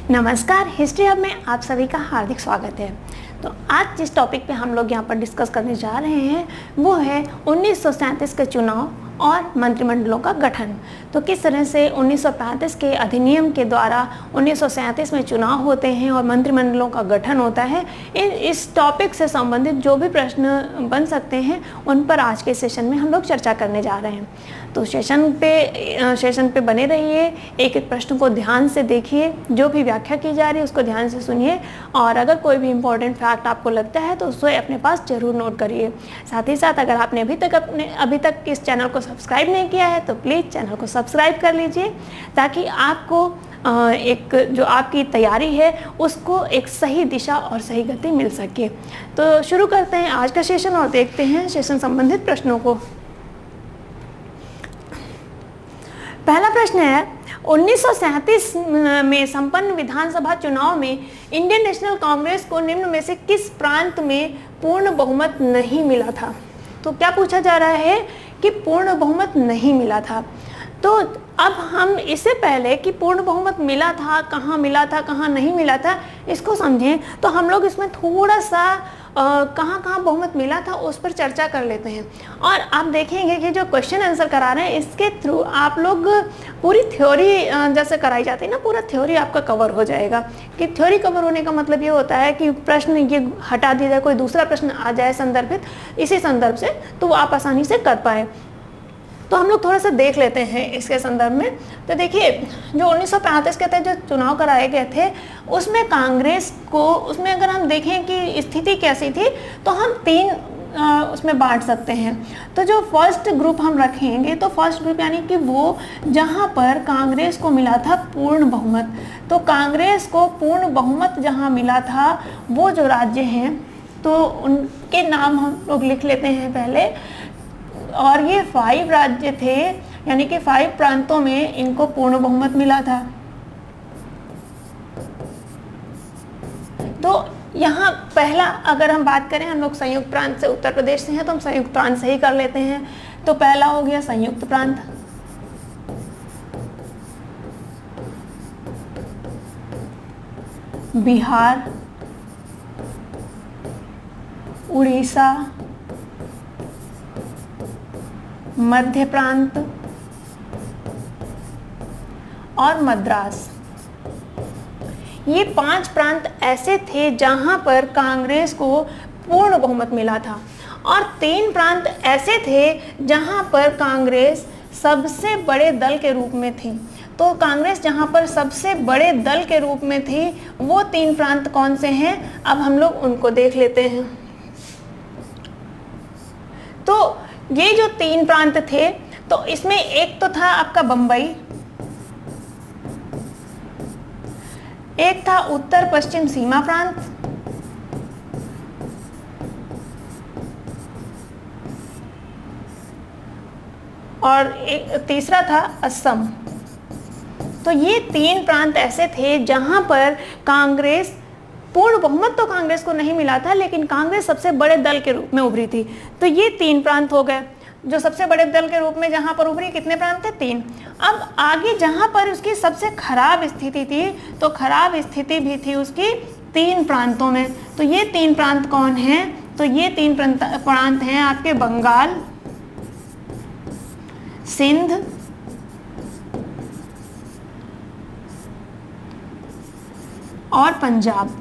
नमस्कार, history hub में आप सभी का हार्दिक स्वागत है। तो आज जिस टॉपिक पे हम लोग यहाँ पर डिस्कस करने जा रहे हैं वो है 1937 के चुनाव और मंत्रिमंडलों का गठन। तो किस तरह से 1935 के अधिनियम के द्वारा 1937 में चुनाव होते हैं और मंत्रिमंडलों का गठन होता है, इस टॉपिक से संबंधित जो भी प्रश्न बन सकते हैं उन पर आज के सेशन में हम लोग चर्चा करने जा रहे हैं। तो सेशन पे बने रहिए, एक एक प्रश्न को ध्यान से देखिए, जो भी व्याख्या की जा रही है उसको ध्यान से सुनिए और अगर कोई भी इम्पोर्टेंट फैक्ट आपको लगता है तो उसे अपने पास जरूर नोट करिए। साथ ही साथ अगर आपने अभी तक इस चैनल को सब्सक्राइब नहीं किया है तो प्लीज़ चैनल को सब्सक्राइब कर लीजिए ताकि आपको एक जो आपकी तैयारी है उसको एक सही दिशा और सही गति मिल सके। तो शुरू करते हैं आज का सेशन और देखते हैं सेशन संबंधित प्रश्नों को। पहला प्रश्न है 1937 में संपन्न विधानसभा चुनाव में इंडियन नेशनल कांग्रेस को निम्न में से किस प्रांत में पूर्ण बहुमत नहीं मिला था। तो क्या पूछा जा रहा है कि पूर्ण बहुमत नहीं मिला था। तो अब हम इससे पहले कि पूर्ण बहुमत मिला था, कहाँ नहीं मिला था, इसको समझें तो हम लोग इसमें थोड़ा सा कहाँ बहुमत मिला था उस पर चर्चा कर लेते हैं। और आप देखेंगे कि जो क्वेश्चन आंसर करा रहे हैं इसके थ्रू आप लोग पूरी थ्योरी जैसे कराई जाती है ना, पूरा थ्योरी आपका कवर हो जाएगा। कि थ्योरी कवर होने का मतलब ये होता है कि प्रश्न ये हटा दिया जाए, कोई दूसरा प्रश्न आ जाए संदर्भित इसी संदर्भ से, तो वो आप आसानी से कर पाए। तो हम लोग थोड़ा सा देख लेते हैं इसके संदर्भ में। तो देखिए जो 1935 के तहत जो चुनाव कराए गए थे उसमें कांग्रेस को, उसमें अगर हम देखें कि स्थिति कैसी थी तो हम तीन उसमें बांट सकते हैं। तो जो फर्स्ट ग्रुप हम रखेंगे तो फर्स्ट ग्रुप यानी कि वो जहाँ पर कांग्रेस को मिला था पूर्ण बहुमत। तो कांग्रेस को पूर्ण बहुमत जहाँ मिला था वो जो राज्य हैं तो उनके नाम हम लोग लिख लेते हैं पहले। और ये 5 राज्य थे, यानी कि 5 प्रांतों में इनको पूर्ण बहुमत मिला था। तो यहाँ पहला अगर हम बात करें, हम लोग संयुक्त प्रांत से, उत्तर प्रदेश से हैं तो हम संयुक्त प्रांत से ही कर लेते हैं। तो पहला हो गया संयुक्त प्रांत, बिहार, उड़ीसा, मध्य प्रांत और मद्रास। ये 5 प्रांत ऐसे थे जहां पर कांग्रेस को पूर्ण बहुमत मिला था और 3 प्रांत ऐसे थे जहां पर कांग्रेस सबसे बड़े दल के रूप में थी। तो कांग्रेस जहां पर सबसे बड़े दल के रूप में थी वो 3 प्रांत कौन से हैं, अब हम लोग उनको देख लेते हैं। तो ये जो 3 प्रांत थे तो इसमें एक तो था आपका बंबई, एक था उत्तर पश्चिम सीमा प्रांत और एक तीसरा था असम। तो ये 3 प्रांत ऐसे थे जहां पर कांग्रेस, पूर्ण बहुमत तो कांग्रेस को नहीं मिला था लेकिन कांग्रेस सबसे बड़े दल के रूप में उभरी थी। तो ये 3 प्रांत हो गए जो सबसे बड़े दल के रूप में जहां पर उभरी। कितने प्रांत थे? 3। अब आगे जहां पर उसकी सबसे खराब स्थिति थी तो खराब स्थिति भी थी उसकी 3 प्रांतों में। तो ये 3 प्रांत कौन हैं? तो ये 3 प्रांत हैं आपके बंगाल, सिंध और पंजाब।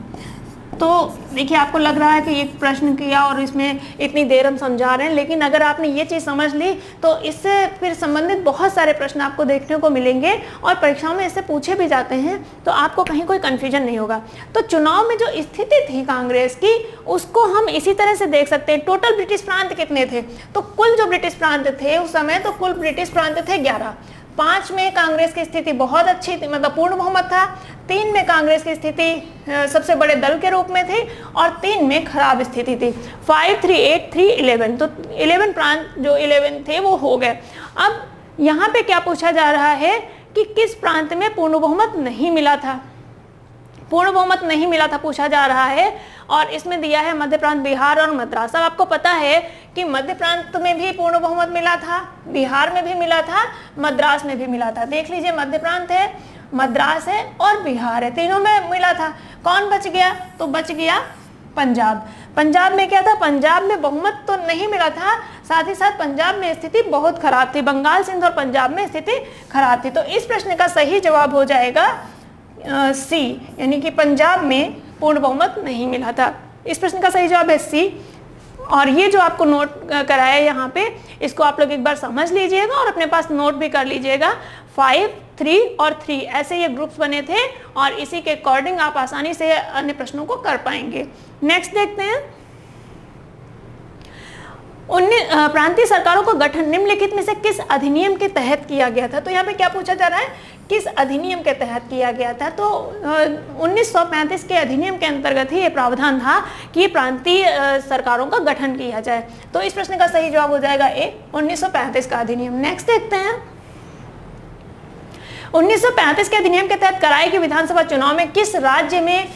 तो देखिए आपको लग रहा है कि एक प्रश्न किया और इसमें इतनी देर हम समझा रहे हैं, लेकिन अगर आपने ये चीज़ समझ ली तो इससे फिर संबंधित बहुत सारे प्रश्न आपको देखने को मिलेंगे और परीक्षाओं में इससे पूछे भी जाते हैं, तो आपको कहीं कोई कन्फ्यूजन नहीं होगा। तो चुनाव में जो स्थिति थी कांग्रेस की उसको हम इसी तरह से देख सकते हैं। टोटल ब्रिटिश प्रांत कितने थे? तो कुल जो ब्रिटिश प्रांत थे उस समय, तो कुल ब्रिटिश प्रांत थे 11। 5 में कांग्रेस की स्थिति बहुत अच्छी थी, मतलब पूर्ण बहुमत था। 3 में कांग्रेस की स्थिति सबसे बड़े दल के रूप में थी और 3 में खराब स्थिति थी। 5, 3, 8, 3, 11। तो 11 प्रांत जो 11 थे वो हो गए। अब यहाँ पे क्या पूछा जा रहा है कि किस प्रांत में पूर्ण बहुमत नहीं मिला था। पूर्ण बहुमत नहीं मिला था पूछा जा रहा है और इसमें दिया है मध्य प्रांत, बिहार और मद्रास। अब आपको पता है कि मध्य प्रांत में भी पूर्ण बहुमत मिला था, बिहार में भी मिला था, मद्रास में भी मिला था। देख लीजिए मध्य प्रांत है मद्रास है और बिहार है, तीनों में मिला था। कौन बच गया? तो बच गया पंजाब। पंजाब में क्या था? पंजाब में बहुमत तो नहीं मिला था, साथ ही साथ पंजाब में स्थिति बहुत खराब थी। बंगाल, सिंध और पंजाब में स्थिति खराब थी। तो इस प्रश्न का सही जवाब हो जाएगा सी, यानी कि पंजाब में पूर्ण बहुमत नहीं मिला था। इस प्रश्न का सही जवाब है सी। और ये जो आपको नोट कराया यहाँ पे, इसको आप लोग एक बार समझ लीजिएगा और अपने पास नोट भी कर लीजिएगा। 5, 3 और 3 ऐसे ये ग्रुप्स बने थे और इसी के अकॉर्डिंग आप आसानी से अन्य प्रश्नों को कर पाएंगे। नेक्स्ट देखते हैं, प्रांतीय सरकारों का गठन निम्नलिखित में से किस अधिनियम के तहत किया गया था? तो यहाँ पे क्या पूछा जा रहा है, किस अधिनियम के तहत किया गया था? तो 1935 के अधिनियम के अंतर्गत ही ये प्रावधान था कि प्रांतीय सरकारों का गठन किया जाए। तो इस प्रश्न का सही जवाब हो जाएगा ए, 1935 का अधिनियम। नेक्स्ट देखते हैं, 1935 के अधिनियम के तहत कराए गए विधानसभा चुनाव में किस राज्य में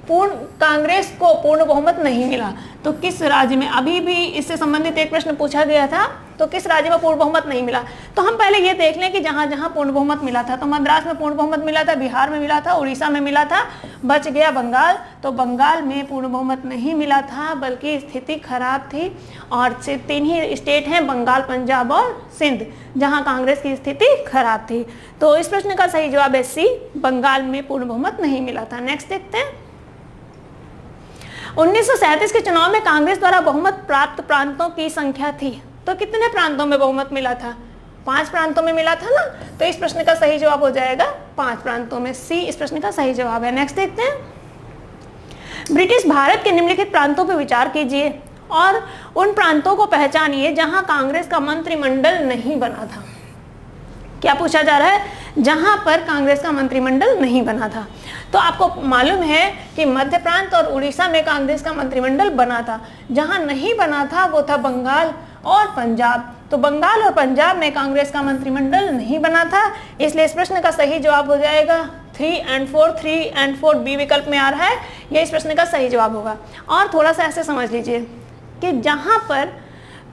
कांग्रेस को पूर्ण बहुमत नहीं मिला? तो किस राज्य में? अभी भी इससे संबंधित एक प्रश्न पूछा गया था, तो किस राज्य में पूर्ण बहुमत नहीं मिला? तो हम पहले ये देख लें कि जहां जहां पूर्ण बहुमत मिला था, तो मद्रास में पूर्ण बहुमत मिला था, बिहार में मिला था, उड़ीसा में मिला था, बच गया बंगाल। तो बंगाल में पूर्ण बहुमत नहीं मिला था, बल्कि स्थिति खराब थी। और सिर्फ 3 ही स्टेट हैं, बंगाल, पंजाब और सिंध, जहां कांग्रेस की स्थिति खराब थी। तो इस प्रश्न का सही जवाब है सी, बंगाल में पूर्ण बहुमत नहीं मिला था। नेक्स्ट देखते हैं, 1937 के चुनाव में कांग्रेस द्वारा बहुमत प्राप्त प्रांतों की संख्या थी। तो कितने प्रांतों में बहुमत मिला था? 5 प्रांतों में मिला था ना। तो इस प्रश्न का सही जवाब हो जाएगा 5 प्रांतों में, सी इस प्रश्न का सही जवाब है। नेक्स्ट देखते हैं, ब्रिटिश भारत के निम्नलिखित प्रांतों पर विचार कीजिए और उन प्रांतों को पहचानिए जहां कांग्रेस का मंत्रिमंडल नहीं बना था। क्या पूछा जा रहा है? जहां पर कांग्रेस का मंत्रिमंडल नहीं बना था। तो आपको मालूम है कि मध्य प्रांत और उड़ीसा में कांग्रेस का मंत्रिमंडल बना था। जहां नहीं बना था वो था बंगाल और पंजाब। तो बंगाल और पंजाब में कांग्रेस का मंत्रिमंडल नहीं बना था, इसलिए इस प्रश्न का सही जवाब हो जाएगा 3 and 4 बी विकल्प में आ रहा है, यह इस प्रश्न का सही जवाब होगा। और थोड़ा सा ऐसे समझ लीजिए कि जहां पर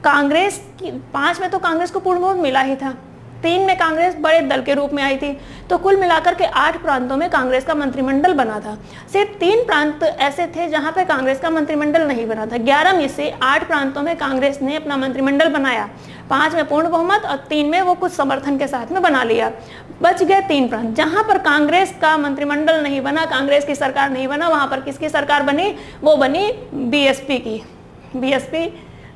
कांग्रेस की 5 में तो कांग्रेस को पूर्ण बहुमत मिला ही था, 3 में कांग्रेस बड़े दल के रूप में आई थी, तो कुल मिलाकर के 8 प्रांतों में कांग्रेस का मंत्रिमंडल बना था। सिर्फ 3 प्रांत ऐसे थे जहां पे कांग्रेस का मंत्रिमंडल नहीं बना था। 11 में से 8 प्रांतों में कांग्रेस ने अपना मंत्रिमंडल बनाया, 5 में पूर्ण बहुमत और 3 में वो कुछ समर्थन के साथ में बना लिया। बच गए 3 प्रांत जहां पर कांग्रेस का मंत्रिमंडल नहीं बना, कांग्रेस की सरकार नहीं बना। वहां पर किसकी सरकार बनी? वो बनी बीएसपी की। बीएसपी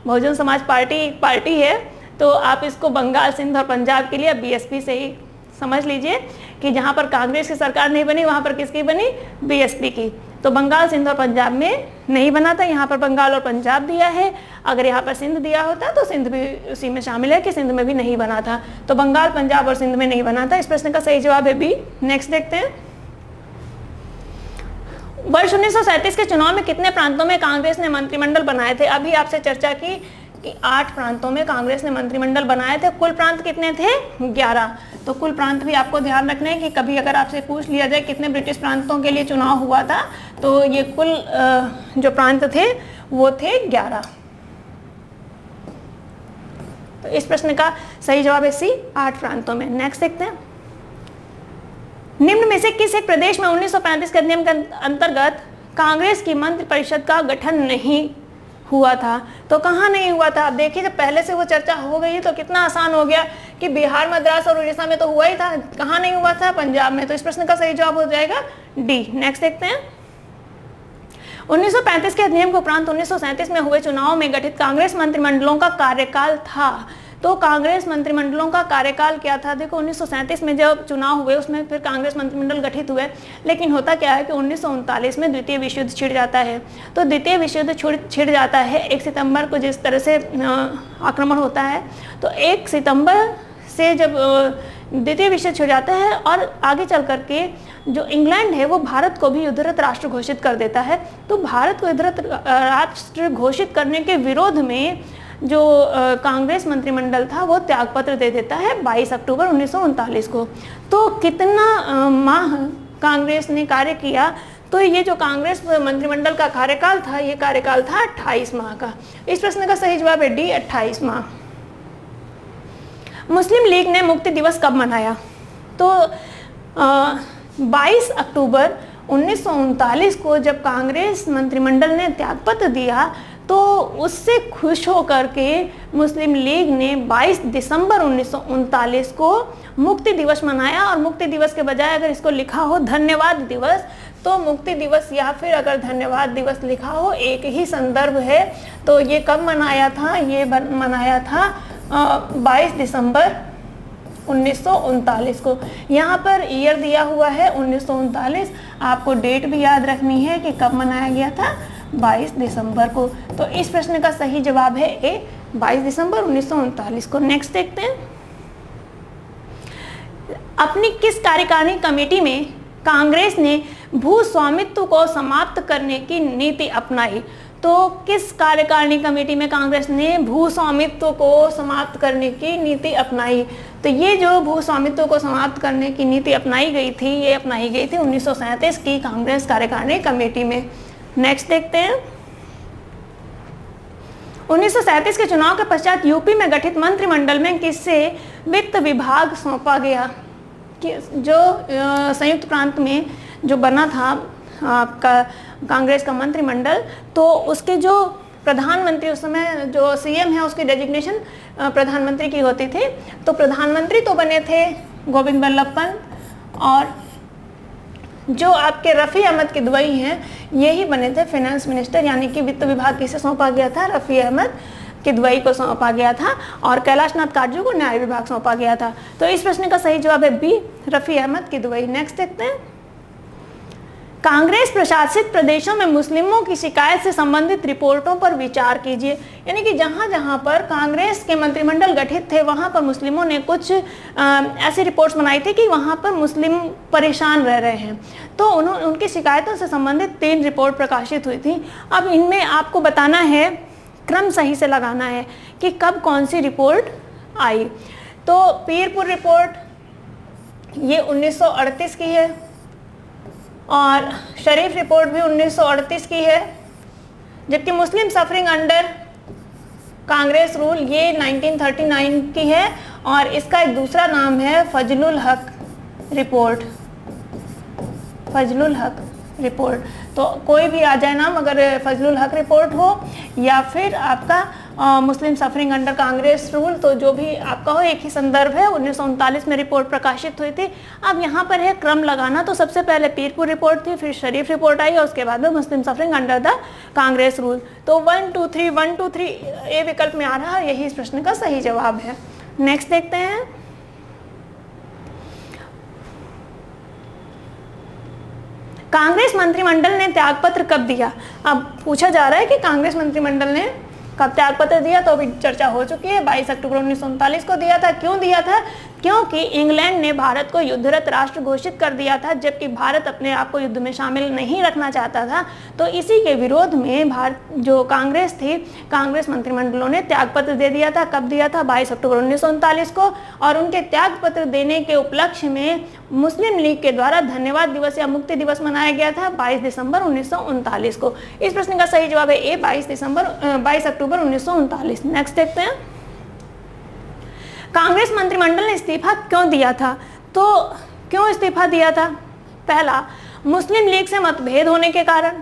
बहुजन समाज पार्टी है, तो आप इसको बंगाल, सिंध और पंजाब के लिए बीएसपी से ही समझ लीजिए कि जहां पर कांग्रेस की सरकार नहीं बनी वहां पर किसकी बनी? बीएसपी की। तो बंगाल, सिंध और पंजाब में नहीं बना था, यहाँ पर बंगाल और पंजाब दिया है। अगर यहाँ पर सिंध दिया होता तो सिंध भी उसी में शामिल है कि सिंध में भी नहीं बना था। तो बंगाल, पंजाब और सिंध में नहीं बना था। इस प्रश्न का सही जवाब है बी। नेक्स्ट देखते हैं, वर्ष 1937 के चुनाव में कितने प्रांतों में कांग्रेस ने मंत्रिमंडल बनाए थे? अभी आपसे चर्चा की कि 8 प्रांतों में कांग्रेस ने मंत्रिमंडल बनाए थे। कुल प्रांत कितने थे? 11। तो कुल प्रांत भी आपको ध्यान रखना है कि कभी अगर आपसे पूछ लिया जाए कितने ब्रिटिश प्रांतों के लिए चुनाव हुआ था, तो ये कुल जो प्रांत थे वो थे 11। तो इस प्रश्न का सही जवाब है सी, 8 प्रांतों में। नेक्स्ट देखते हैं, निम्न में से किस एक प्रदेश में 1935 के अधिनियम के अंतर्गत कांग्रेस की मंत्रि परिषद का गठन नहीं हुआ था? तो कहाँ नहीं हुआ था? अब देखिए, जब पहले से वो चर्चा हो गई तो कितना आसान हो गया कि बिहार, मद्रास और उड़ीसा में तो हुआ ही था। कहाँ नहीं हुआ था? पंजाब में। तो इस प्रश्न का सही जवाब हो जाएगा डी। नेक्स्ट देखते हैं, 1935 के अधिनियम के उपरांत 1937 में हुए चुनाव में गठित कांग्रेस मंत्रिमंडलों का कार्यकाल था। तो कांग्रेस मंत्रिमंडलों का कार्यकाल क्या था? देखो, 1937 में जब चुनाव हुए उसमें फिर कांग्रेस मंत्रिमंडल गठित हुए, लेकिन होता क्या है कि 1939 में द्वितीय विश्व युद्ध छिड़ जाता है। तो द्वितीय विश्व युद्ध छिड़ जाता है 1 सितंबर को, जिस तरह से आक्रमण होता है। तो 1 सितंबर से जब द्वितीय विश्व छिड़ जाता है और आगे चल करके जो इंग्लैंड है वो भारत को भी युद्धरत राष्ट्र घोषित कर देता है। तो भारत को युद्धरत राष्ट्र घोषित करने के विरोध में जो कांग्रेस मंत्रिमंडल था वो त्यागपत्र दे देता है 22 अक्टूबर 1939 को। तो कितना माह कांग्रेस ने कार्य किया? तो ये जो कांग्रेस मंत्रिमंडल का कार्यकाल था, ये कार्यकाल था 28 माह का। इस प्रश्न का सही जवाब है डी, 28 माह। मुस्लिम लीग ने मुक्ति दिवस कब मनाया? तो 22 अक्टूबर 1939 को जब कांग्रेस मंत्रिमंडल ने त्यागपत्र दिया तो उससे खुश होकर के मुस्लिम लीग ने 22 दिसंबर 1939 को मुक्ति दिवस मनाया। और मुक्ति दिवस के बजाय अगर इसको लिखा हो धन्यवाद दिवस, तो मुक्ति दिवस या फिर अगर धन्यवाद दिवस लिखा हो एक ही संदर्भ है। तो ये कब मनाया था? ये मनाया था 22 दिसंबर 1939 को। यहाँ पर ईयर दिया हुआ है 1939, आपको डेट भी याद रखनी है कि कब मनाया गया था, 22 दिसंबर को। तो इस प्रश्न का सही जवाब है ए, 22 दिसंबर 1939 को। नेक्स्ट देखते हैं, अपनी किस कार्यकारिणी कमेटी में कांग्रेस ने भू स्वामित्व को समाप्त करने की नीति अपनाई? तो किस कार्यकारिणी कमेटी में कांग्रेस ने भू स्वामित्व को समाप्त करने की नीति अपनाई? तो ये जो भू स्वामित्व को समाप्त करने की नीति अपनाई गई थी, ये अपनाई गई थी 1937 की कांग्रेस कार्यकारिणी कमेटी में। नेक्स्ट देखते हैं, 1937 के चुनाव के पश्चात यूपी में गठित मंत्रिमंडल में किसे वित्त विभाग सौंपा गया? कि जो संयुक्त प्रांत में जो बना था आपका कांग्रेस का मंत्रिमंडल, तो उसके जो प्रधानमंत्री, उस समय जो सीएम है उसकी डेजिग्नेशन प्रधानमंत्री की होती थी। तो प्रधानमंत्री तो बने थे गोविंद बल्लभ पंत, और जो आपके रफ़ी अहमद किदवई हैं यही बने थे फाइनेंस मिनिस्टर, यानी कि वित्त विभाग किसे सौंपा गया था? रफ़ी अहमद किदवई को सौंपा गया था। और कैलाश नाथ काटजू को न्याय विभाग सौंपा गया था। तो इस प्रश्न का सही जवाब है बी, रफ़ी अहमद किदवई। नेक्स्ट देखते हैं, कांग्रेस प्रशासित प्रदेशों में मुस्लिमों की शिकायत से संबंधित रिपोर्टों पर विचार कीजिए। यानी कि जहाँ जहाँ पर कांग्रेस के मंत्रिमंडल गठित थे वहाँ पर मुस्लिमों ने कुछ ऐसी रिपोर्ट्स बनाई थी कि वहाँ पर मुस्लिम परेशान रह रहे हैं। तो उनकी शिकायतों से संबंधित 3 रिपोर्ट प्रकाशित हुई थी। अब इनमें आपको बताना है, क्रम सही से लगाना है कि कब कौन सी रिपोर्ट आई। तो पीरपुर रिपोर्ट ये 1938 की है, और शरीफ रिपोर्ट भी 1938 की है, जबकि मुस्लिम सफरिंग अंडर कांग्रेस रूल ये 1939 की है। और इसका एक दूसरा नाम है फजलुल हक रिपोर्ट, फजलुल हक रिपोर्ट। तो कोई भी आ जाए नाम, अगर फजलुल हक रिपोर्ट हो या फिर आपका मुस्लिम सफरिंग अंडर कांग्रेस रूल, तो जो भी आपका हो एक ही संदर्भ है। 1939 में रिपोर्ट प्रकाशित हुई थी। अब यहाँ पर है क्रम लगाना, तो सबसे पहले पीरपुर रिपोर्ट थी, फिर शरीफ रिपोर्ट आई और उसके बाद में Muslim suffering under the Congress rule. तो 1 2 3 1 2 3 ए विकल्प में आ रहा है, यही इस प्रश्न का सही जवाब है। नेक्स्ट देखते हैं, कांग्रेस मंत्रिमंडल ने त्यागपत्र कब दिया? अब पूछा जा रहा है कि कांग्रेस मंत्रिमंडल ने कब त्यागपत्र दिया, तो अभी चर्चा हो चुकी है। 22 अक्टूबर 1939 को दिया था। क्यों दिया था? क्योंकि इंग्लैंड ने भारत को युद्धरत राष्ट्र घोषित कर दिया था, जबकि भारत अपने आप को युद्ध में शामिल नहीं रखना चाहता था। तो इसी के विरोध में भारत जो कांग्रेस थी, कांग्रेस मंत्रिमंडलों ने त्यागपत्र दे दिया था। कब दिया था? 22 अक्टूबर 1939 को। और उनके त्यागपत्र देने के उपलक्ष्य में मुस्लिम लीग के द्वारा धन्यवाद दिवस या मुक्ति दिवस मनाया गया था 22 दिसंबर 1939 को। इस प्रश्न का सही जवाब है ए, 22 अक्टूबर 1939। नेक्स्ट देखते हैं, कांग्रेस मंत्रिमंडल ने इस्तीफा क्यों दिया था? तो क्यों इस्तीफा दिया था? पहला, मुस्लिम लीग से मतभेद होने के कारण।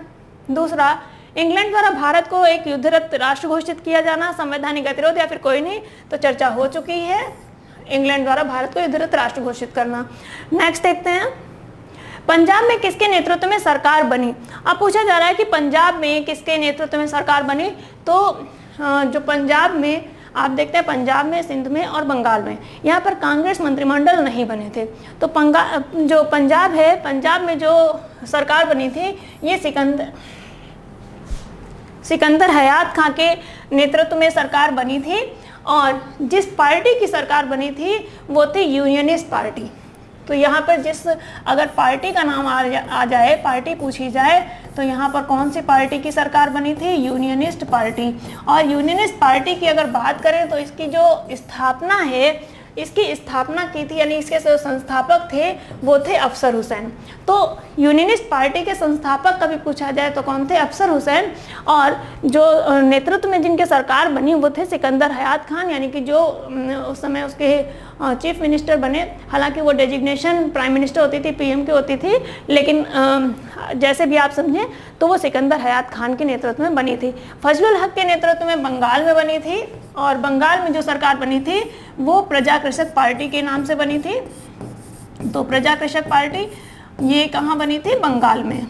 दूसरा, इंग्लैंड द्वारा भारत को एक युद्धरत राष्ट्र घोषित किया जाना, संवैधानिक गतिरोध, या फिर कोई नहीं। तो चर्चा हो चुकी है, इंग्लैंड द्वारा भारत को युद्धरत राष्ट्र घोषित करना। नेक्स्ट देखते हैं, पंजाब में किसके नेतृत्व में सरकार बनी? अब पूछा जा रहा है कि पंजाब में किसके नेतृत्व में सरकार बनी। तो जो पंजाब में आप देखते हैं, पंजाब में, सिंध में और बंगाल में, यहाँ पर कांग्रेस मंत्रिमंडल नहीं बने थे। तो जो पंजाब है, पंजाब में जो सरकार बनी थी ये सिकंदर हयात खां के नेतृत्व में सरकार बनी थी। और जिस पार्टी की सरकार बनी थी वो थी यूनियनिस्ट पार्टी। तो यहाँ पर अगर पार्टी का नाम आ जाए, पार्टी पूछी जाए, तो यहाँ पर कौन सी पार्टी की सरकार बनी थी? Unionist party. और यूनियनिस्ट पार्टी की अगर बात करें तो इसकी जो स्थापना है, इसकी स्थापना की थी, यानी इसके जो संस्थापक थे वो थे अफसर हुसैन। तो यूनियनिस्ट पार्टी के संस्थापक कभी पूछा जाए तो कौन थे? अफसर हुसैन। और जो नेतृत्व में जिनके सरकार बनी वो थे सिकंदर हयात खान, यानी कि जो उस समय उसके चीफ मिनिस्टर बने। हालांकि वो डेजिग्नेशन प्राइम मिनिस्टर होती थी, पीएम की होती थी, लेकिन जैसे भी आप समझें तो वो सिकंदर हयात खान के नेतृत्व में बनी थी। फजलुल हक के नेतृत्व में बंगाल में बनी थी, और बंगाल में जो सरकार बनी थी वो प्रजा कृषक पार्टी के नाम से बनी थी। तो प्रजा कृषक पार्टी ये कहाँ बनी थी? बंगाल में।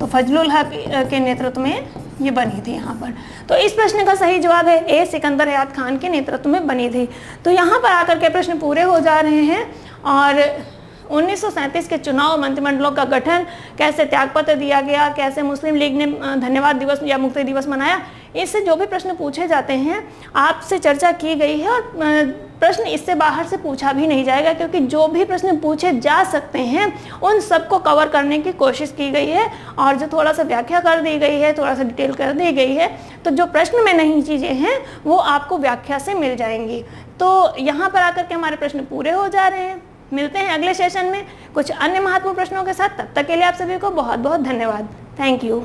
तो फजलुल हक के नेतृत्व में ये बनी थी यहाँ पर। तो इस प्रश्न का सही जवाब है ए, सिकंदर हयात खान के नेतृत्व में बनी थी। तो यहाँ पर आकर के प्रश्न पूरे हो जा रहे हैं। और 1937 के चुनाव, मंत्रिमंडलों का गठन, कैसे त्यागपत्र दिया गया, कैसे मुस्लिम लीग ने धन्यवाद दिवस या मुक्ति दिवस मनाया, इससे जो भी प्रश्न पूछे जाते हैं आपसे चर्चा की गई है। और प्रश्न इससे बाहर से पूछा भी नहीं जाएगा, क्योंकि जो भी प्रश्न पूछे जा सकते हैं उन सबको कवर करने की कोशिश की गई है। और जो थोड़ा सा व्याख्या कर दी गई है, थोड़ा सा डिटेल कर दी गई है, तो जो प्रश्न में नहीं चीज़ें हैं वो आपको व्याख्या से मिल जाएंगी। तो यहाँ पर आकर के हमारे प्रश्न पूरे हो जा रहे हैं। मिलते हैं अगले सेशन में कुछ अन्य महत्वपूर्ण प्रश्नों के साथ। तब तक के लिए आप सभी को बहुत बहुत धन्यवाद। Thank you.